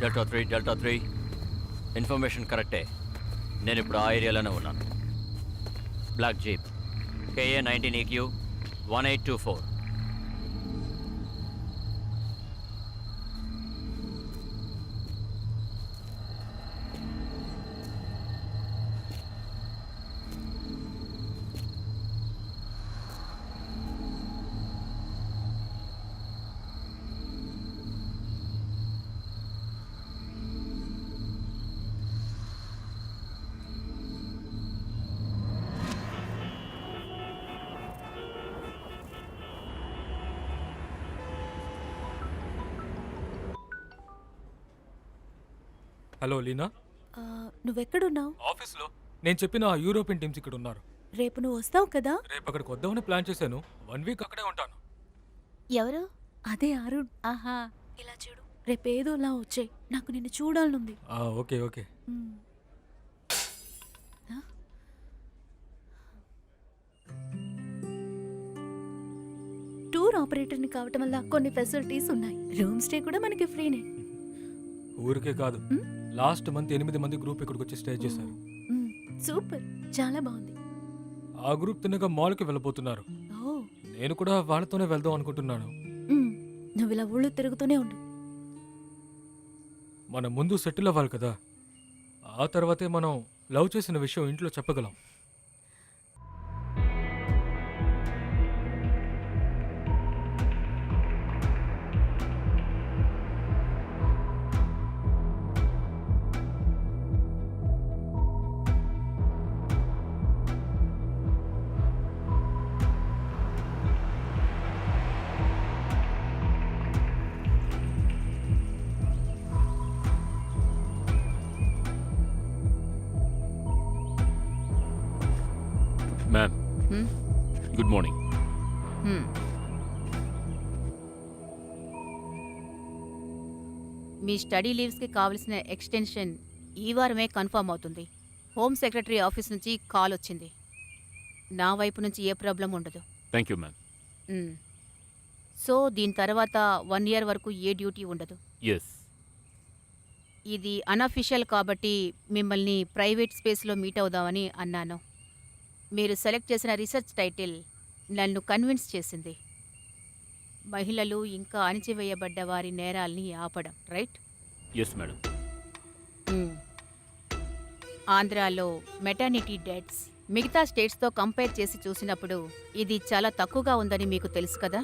Delta 3 information కరెక్టే. నేను ఇప్పుడు ఆ ఏరియాలోనే ఉన్నాను. Black jeep KA-19EQ 1824. Hello Leena, నువ్వెక్కడున్నావు? ఆఫీస్లో. నేను చెప్పిన ఆ యూరోపియన్ టీమ్స్ ఇక్కడ ఉన్నారు. రేపు నువ్వు వస్తావు కదా? రేపు అక్కడికి వద్దామని ప్లాన్ చేశాను. 1 వీక్ అక్కడే ఉంటాను. ఎవరు? అదే అరుణ్. ఆహా. ఇలా చూడు, రేపేదోలా వచ్చాయి, నాకు నిన్ను చూడాలనుంది. Okay okay. ఆ? టూర్ ఆపరేటర్ని కావటం వల్ల కొన్ని ఫెసిలిటీస్ ఉన్నాయి. రూమ్ స్టే కూడా మనకి ఫ్రీనే. ఊరికే కాదు, లాస్ట్ మంత్ 8 మంది గ్రూప్ ఇక్కడికి వచ్చి స్టే చేశారు. సూపర్, చాలా బాగుంది. ఆ గ్రూప్ తిన్నగా మాల్కి వెళ్ళబోతున్నారు. ఓ, నేను కూడా వాళ్ళతోనే వెళ్దాం అనుకుంటున్నాను. నువ్వు ఇలా ఊళ్ళు తిరుగుతూనే ఉండు. మనం ముందు సెటిల్ అవ్వాలి కదా, ఆ తర్వాతే మనం లవ్ చేసిన విషయం ఇంట్లో చెప్పగలం. Ma'am, good morning. మీ స్టడీ లీవ్స్కి కావలసిన ఎక్స్టెన్షన్ ఈ వారమే కన్ఫర్మ్ అవుతుంది. హోమ్ సెక్రటరీ ఆఫీస్ నుంచి కాల్ వచ్చింది. నా వైపు నుంచి ఏ ప్రాబ్లం ఉండదు. Thank you ma'am. సో దీని తర్వాత 1 year వరకు ఏ డ్యూటీ ఉండదు. ఎస్. ఇది అన్అఫీషియల్ కాబట్టి మిమ్మల్ని ప్రైవేట్ స్పేస్లో మీట్ అవుదామని అన్నాను. మీరు సెలెక్ట్ చేసిన రీసెర్చ్ టైటిల్ నన్ను కన్విన్స్ చేసింది. మహిళలు ఇంకా అణిచివేయబడ్డ వారి నేరాల్ని ఆపడం, రైట్? Yes madam. ఆంధ్రాలో మెటర్నిటీ డెత్స్ మిగతా స్టేట్స్తో కంపేర్ చేసి చూసినప్పుడు ఇది చాలా తక్కువగా ఉందని మీకు తెలుసు కదా?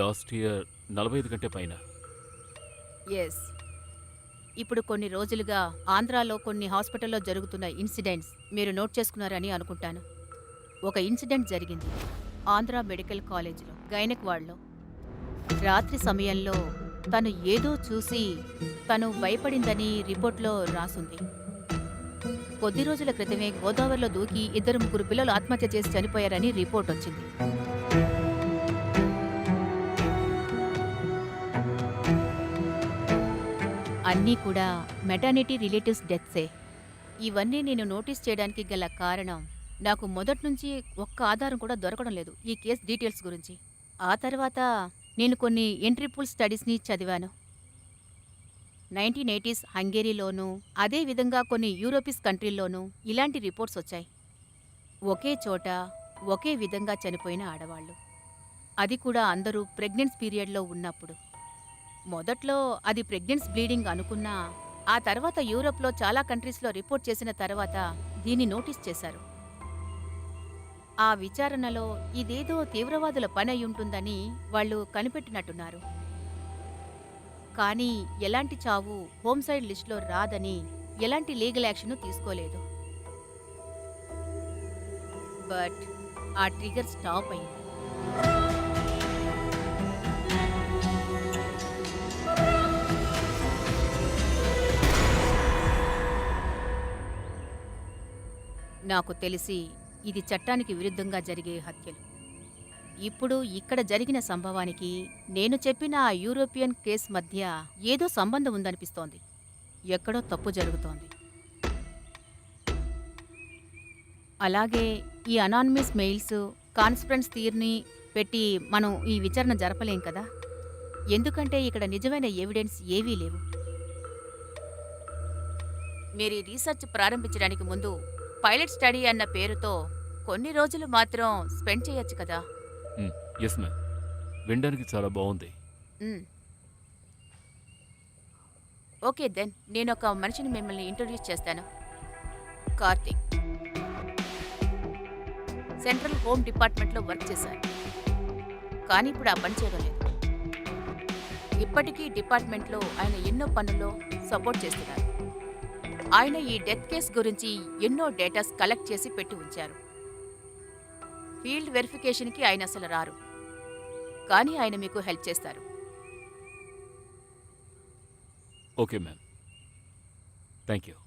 లాస్ట్ ఇయర్ 45 కంటే పైన. ఎస్. ఇప్పుడు కొన్ని రోజులుగా ఆంధ్రాలో కొన్ని హాస్పిటల్లో జరుగుతున్న ఇన్సిడెంట్స్ మీరు నోట్ చేసుకున్నారని అనుకుంటాను. ఒక ఇన్సిడెంట్ జరిగింది ఆంధ్ర మెడికల్ కాలేజీలో, గైనక్ వార్డులో. రాత్రి సమయంలో తను ఏదో చూసి తను భయపడిందని రిపోర్ట్లో రాసుంది. కొద్ది రోజుల క్రితమే గోదావరిలో దూకి 2-3 పిల్లలు ఆత్మహత్య చేసి చనిపోయారని రిపోర్ట్ వచ్చింది. అన్నీ కూడా మెటర్నిటీ రిలేటివ్స్ డెత్సే. ఇవన్నీ నేను నోటీస్ చేయడానికి గల కారణం, నాకు మొదట్నుంచి ఒక్క ఆధారం కూడా దొరకడం లేదు ఈ కేస్ డీటెయిల్స్ గురించి. ఆ తర్వాత నేను కొన్ని ఎంట్రీ పూల్ స్టడీస్ని చదివాను. 1980s హంగేరీలోనూ అదేవిధంగా కొన్ని యూరోపియస్ కంట్రీల్లోనూ ఇలాంటి రిపోర్ట్స్ వచ్చాయి. ఒకే చోట ఒకే విధంగా చనిపోయిన ఆడవాళ్ళు, అది కూడా అందరూ ప్రెగ్నెన్స్ పీరియడ్లో ఉన్నప్పుడు. మొదట్లో అది ప్రెగ్నెన్స్ బ్లీడింగ్ అనుకున్నా ఆ తర్వాత యూరోప్లో చాలా కంట్రీస్లో రిపోర్ట్ చేసిన తర్వాత దీన్ని నోటీస్ చేశారు. ఆ విచారణలో ఇదేదో తీవ్రవాదుల పని అయ్యుంటుందని వాళ్ళు కనిపెట్టినట్టున్నారు. కానీ ఎలాంటి చావు హోమ్సైడ్ లిస్టులో రాదని ఎలాంటి లీగల్ యాక్షన్ తీసుకోలేదు. బట్ ఆ ట్రిగర్ స్టాప్ అయింది. నాకు తెలిసి ఇది చట్టానికి విరుద్ధంగా జరిగే హత్యలు. ఇప్పుడు ఇక్కడ జరిగిన సంభవానికి నేను చెప్పిన ఆ యూరోపియన్ కేస్ మధ్య ఏదో సంబంధం ఉందనిపిస్తోంది. ఎక్కడో తప్పు జరుగుతోంది. అలాగే ఈ అనానిమస్ మెయిల్స్, కాన్స్పరెన్స్ థియరీని పెట్టి మనం ఈ విచారణ జరపలేం కదా. ఎందుకంటే ఇక్కడ నిజమైన ఎవిడెన్స్ ఏవీ లేవు. మీరు ఈ రీసెర్చ్ ప్రారంభించడానికి ముందు పైలట్ స్టడీ అన్న పేరుతో కొన్ని రోజులు మాత్రం స్పెండ్ చేయొచ్చు కదా. ఎస్ మ్యామ్, వినడానికి చాలా బాగుంది. మ్. ఓకే దెన్, నేను ఒక మనిషిని మిమ్మల్ని ఇంట్రొడ్యూస్ చేస్తాను. కార్తిక్ సెంట్రల్ హోమ్ డిపార్ట్మెంట్లో వర్క్ చేశారు, కానీ ఇప్పుడు ఆ పని చేయడం లేదు. ఇప్పటికీ డిపార్ట్మెంట్లో ఆయన ఎన్నో పనుల్లో సపోర్ట్ చేస్తున్నారు. ఆయన ఈ డెత్ కేస్ గురించి ఎన్నో డేటాస్ కలెక్ట్ చేసి పెట్టి ఉంచారు. ఫీల్డ్ వెరిఫికేషన్కి ఆయన అసలు రారు, కానీ ఆయన మీకు హెల్ప్ చేస్తారు. Okay ma'am, thank you.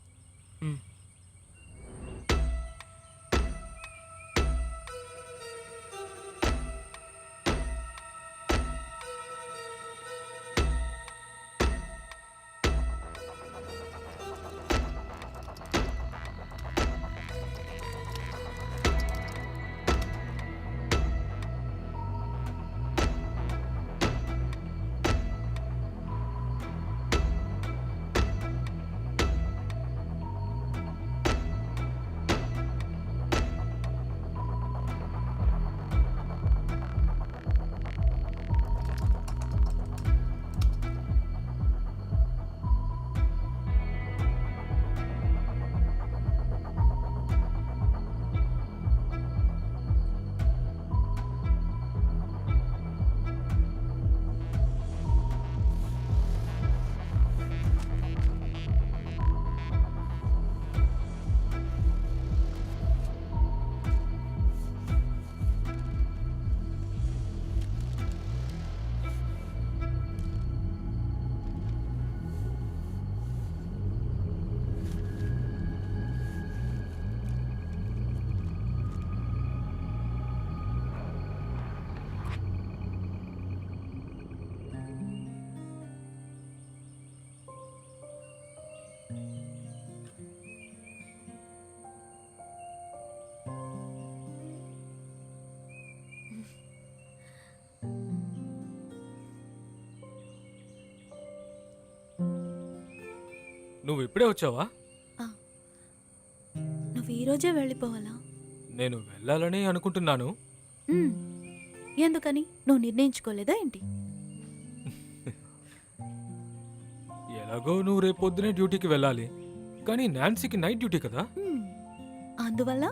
నువ్వు ఇప్పుడే వచ్చావా? నువ్వు ఈరోజే వెళ్ళిపోవాలా? నేను వెళ్ళాలని అనుకుంటున్నాను. మ్. ఎందుకని? నువ్వు నిర్ణయించుకోలేదా ఏంటి? ఎలాగో నువ్వు రేపు పొద్దునే డ్యూటీకి వెళ్ళాలి, కానీ నాన్సీకి నైట్ డ్యూటీ కదా. మ్. అందువల్ల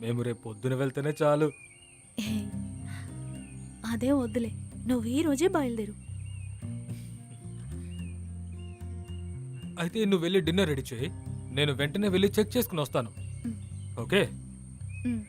మేము రేపు పొద్దున వెళ్తేనే చాలు. ఏ, అదే వద్దులే, నువ్వు ఈ రోజే బయలుదేరు. అయితే నువ్వు వెళ్ళి డిన్నర్ రెడీ చేయి, నేను వెంటనే వెళ్ళి చెక్ చేసుకుని వస్తాను. ఓకే? మ్.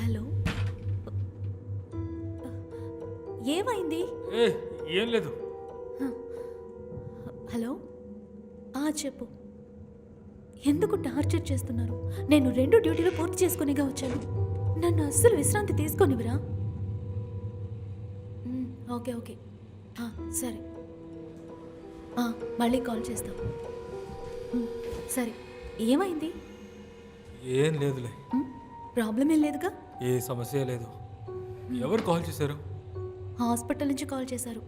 హలో, ఏమైంది? ఏ ఏం లేదు. హలో, చెప్పు. ఎందుకు టార్చర్ చేస్తున్నారు? నేను 2 డ్యూటీలు పూర్తి చేసుకునిగా వచ్చాను. నన్ను అస్సలు విశ్రాంతి తీసుకొనివిరా. ఓకే ఓకే, సరే, మళ్ళీ కాల్ చేస్తాం. సరే, ఏమైంది? ఏం లేదులే. ప్రాబ్లం ఏం లేదుగా? ఏ సమస్య లేదు. ఎవరు కాల్ చేశారు? హాస్పిటల్ నుంచి కాల్ చేశారు.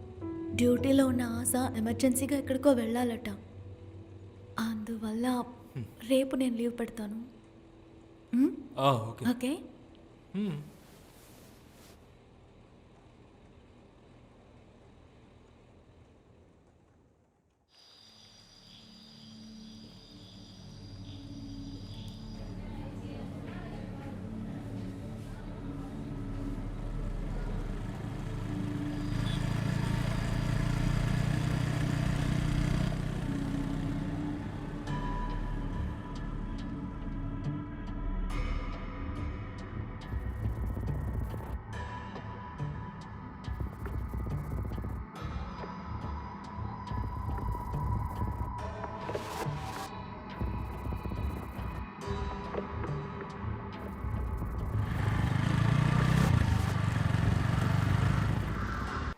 డ్యూటీలో ఉన్న ఆశ ఎమర్జెన్సీగా ఎక్కడికో వెళ్ళాలట. అందువల్ల రేపు నేను లీవ్ పెడతాను. Okay. Okay.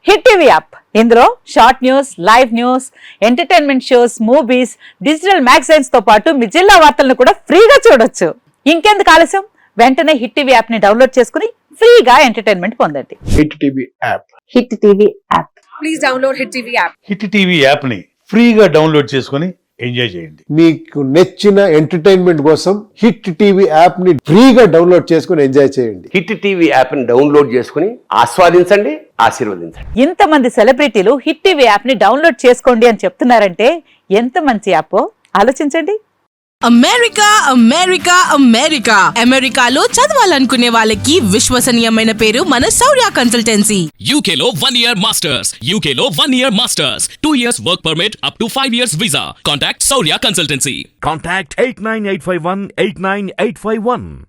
Hit TV app ఇందులో short news, live news, entertainment shows, movies, digital magazines తో పాటు మీ జిల్లా వార్తలను కూడా ఫ్రీగా చూడొచ్చు. ఇంకెందుకు ఆలస్యం, వెంటనే హిట్ టీవీ యాప్ ని డౌన్లోడ్ చేసుకుని ఫ్రీగా ఎంటర్టైన్మెంట్ పొందండి. Hit TV app. Hit TV app. Please download Hit TV app. Hit TV యాప్ని ఫ్రీగా డౌన్లోడ్ చేసుకొని ఎంజాయ్ చేయండి. మీకు నచ్చిన ఎంటర్టైన్మెంట్ కోసం హిట్ టీవీ యాప్ ని ఫ్రీగా డౌన్లోడ్ చేసుకుని ఎంజాయ్ చేయండి. హిట్ టీవీ యాప్ని డౌన్లోడ్ చేసుకుని ఆస్వాదించండి, ఆశీర్వదించండి. ఇంతమంది సెలబ్రిటీలు హిట్ టీవీ యాప్ ని డౌన్లోడ్ చేసుకోండి అని చెప్తున్నారంటే ఎంత మంచి యాప్ ఆలోచించండి. అమెరికా అమెరికా అమెరికా అమెరికాలో చదవాలనుకునే వాళ్ళకి విశ్వసనీయమైన పేరు మన శౌర్య కన్సల్టెన్సీ. UK లో 1 year masters. UK లో 1 year masters. 2 years work permit up to 5 years visa. Contact Saurya Consultancy. Contact 89851 89851.